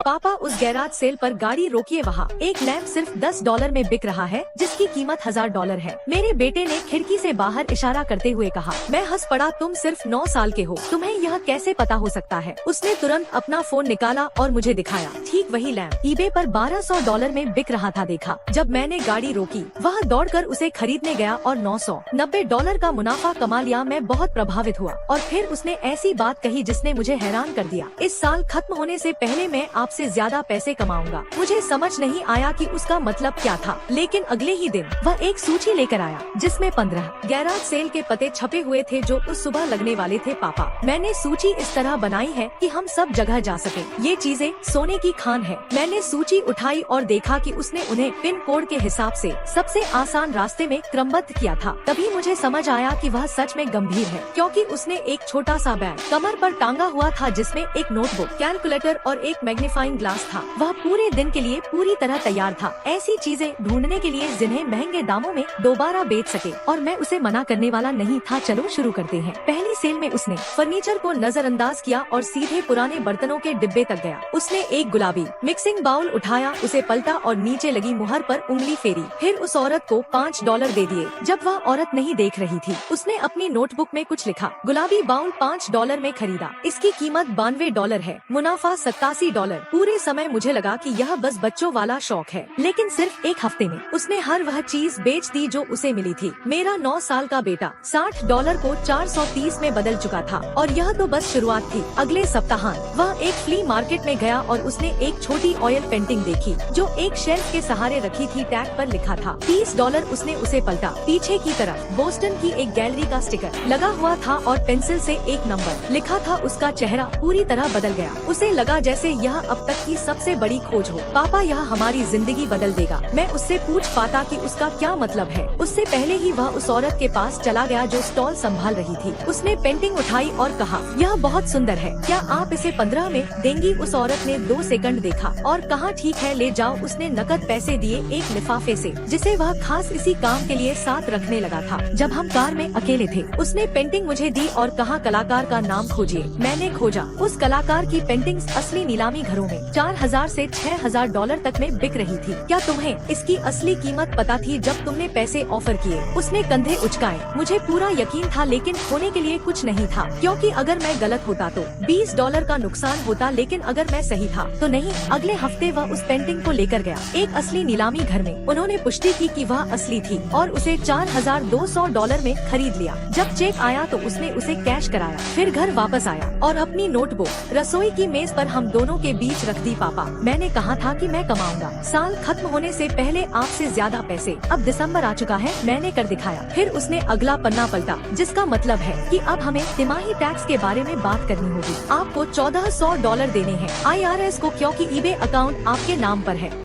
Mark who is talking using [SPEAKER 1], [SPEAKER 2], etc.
[SPEAKER 1] पापा उस garage cell पर गाड़ी रोकिए, वहाँ एक लैंप सिर्फ $10 में बिक रहा है जिसकी कीमत $1000 है। मेरे बेटे ने खिड़की से बाहर इशारा करते हुए कहा। मैं हंस पड़ा, तुम सिर्फ 9 साल के हो, तुम्हें यह कैसे पता हो सकता है। उसने तुरंत अपना फोन निकाला और मुझे दिखाया। ठीक वही लैंप ईबे पर $1200 में बिक रहा था। देखा, जब मैंने गाड़ी रोकी वह दौड़कर उसे खरीदने गया और $990 का मुनाफा कमा लिया। मैं बहुत प्रभावित हुआ और फिर उसने ऐसी बात कही जिसने मुझे हैरान कर दिया। इस साल खत्म होने से पहले मैं आपसे ज्यादा पैसे कमाऊंगा। मुझे समझ नहीं आया कि उसका मतलब क्या था, लेकिन अगले ही दिन वह एक सूची लेकर आया जिसमें 15 गैराज सेल के पते छपे हुए थे जो उस सुबह लगने वाले थे। पापा, मैंने सूची इस तरह बनाई है कि हम सब जगह जा सके। ये चीजें सोने की खान है। मैंने सूची उठाई और देखा कि उसने उन्हें पिन कोड के हिसाब से सबसे आसान रास्ते में क्रमबद्ध किया था। तभी मुझे समझ आया कि वह सच में गंभीर है, क्योंकि उसने एक छोटा सा बैग कमर पर टांगा हुआ था जिसमें एक नोटबुक, कैलकुलेटर और एक मैग्नीफाइंग ग्लास था। वह पूरे दिन के लिए पूरी तरह तैयार था, ऐसी चीजें ढूंढने के लिए जिन्हें महंगे दामों में दोबारा बेच सके। और मैं उसे मना करने वाला नहीं था। चलो शुरू करते हैं। पहली सेल में उसने फर्नीचर को नजरअंदाज किया और सीधे पुराने बर्तनों के डिब्बे तक गया। उसने एक गुलाबी मिक्सिंग बाउल उठाया, उसे पलटा और नीचे लगी मुहर पर उंगली फेरी। फिर उस औरत को $5 दे दिए। जब वह औरत नहीं देख रही थी, उसने अपनी नोटबुक में कुछ लिखा। गुलाबी बाउल $5 में खरीदा, इसकी कीमत $92 है, मुनाफा $87। पूरे समय मुझे लगा कि यह बस बच्चों वाला शौक है, लेकिन सिर्फ एक हफ्ते में उसने हर वह चीज बेच दी जो उसे मिली थी। मेरा 9 साल का बेटा $60 को 430 में बदल चुका था और यह तो बस शुरुआत थी। अगले सप्ताह वह एक फ्ली मार्केट में गया और उसने एक छोटी ऑयल पेंटिंग देखी जो एक शेल्फ के सहारे रखी थी। टैग पर लिखा था $30। उसने उसे पलटा। पीछे की तरफ बोस्टन की एक गैलरी का स्टिकर लगा हुआ था और पेंसिल से एक नंबर लिखा था। उसका चेहरा पूरी तरह बदल गया। उसे लगा जैसे यह अब तक की सबसे बड़ी खोज हो। पापा, यह हमारी जिंदगी बदल देगा। मैं उससे पूछ पाता कि उसका क्या मतलब है। उससे पहले ही वह उस औरत के पास चला गया जो स्टॉल संभाल रही थी। उसने पेंटिंग उठाई और कहा, यह बहुत सुंदर है, क्या आप इसे 15 में देंगी? उस औरत ने 2 सेकंड देखा और कहा, ठीक है, ले जाओ। उसने नकद पैसे दिए एक लिफाफे से जिसे वह खास इसी काम के लिए साथ रखने लगा था। जब हम कार में अकेले थे, उसने पेंटिंग मुझे दी और कहा, कलाकार का नाम खोजिए। मैंने खोजा। उस कलाकार की पेंटिंग्स असली नीलामी घरों में $4000 से $6000 तक में बिक रही थी। क्या तुम्हें इसकी असली कीमत पता थी जब तुमने पैसे ऑफर किए? उसने कंधे उचकाए। मुझे पूरा यकीन था, लेकिन खोने के लिए कुछ नहीं था, क्योंकि अगर मैं गलत होता तो $20 का नुकसान होता, लेकिन अगर मैं सही था तो नहीं। अगले हफ्ते वह उस पेंटिंग को लेकर गया एक असली नीलामी घर में। उन्होंने पुष्टि की कि वह असली थी और उसे $4200 में खरीद लिया। जब चेक आया तो उसने उसे कैश कराया, फिर घर वापस आया और अपनी नोटबुक रसोई की मेज पर हम दोनों के बीच रख दी। पापा, मैंने कहा था कि मैं कमाऊंगा साल खत्म होने से पहले आपसे ज्यादा पैसे। अब दिसंबर आ चुका है, मैंने कर दिखाया। फिर उसने अगला पन्ना पलटा, जिसका मतलब है कि अब हमें तिमाही टैक्स के बारे में बात करनी होगी। आपको $1400 देने हैं IRS को, क्योंकि ईबे अकाउंट आपके नाम पर है।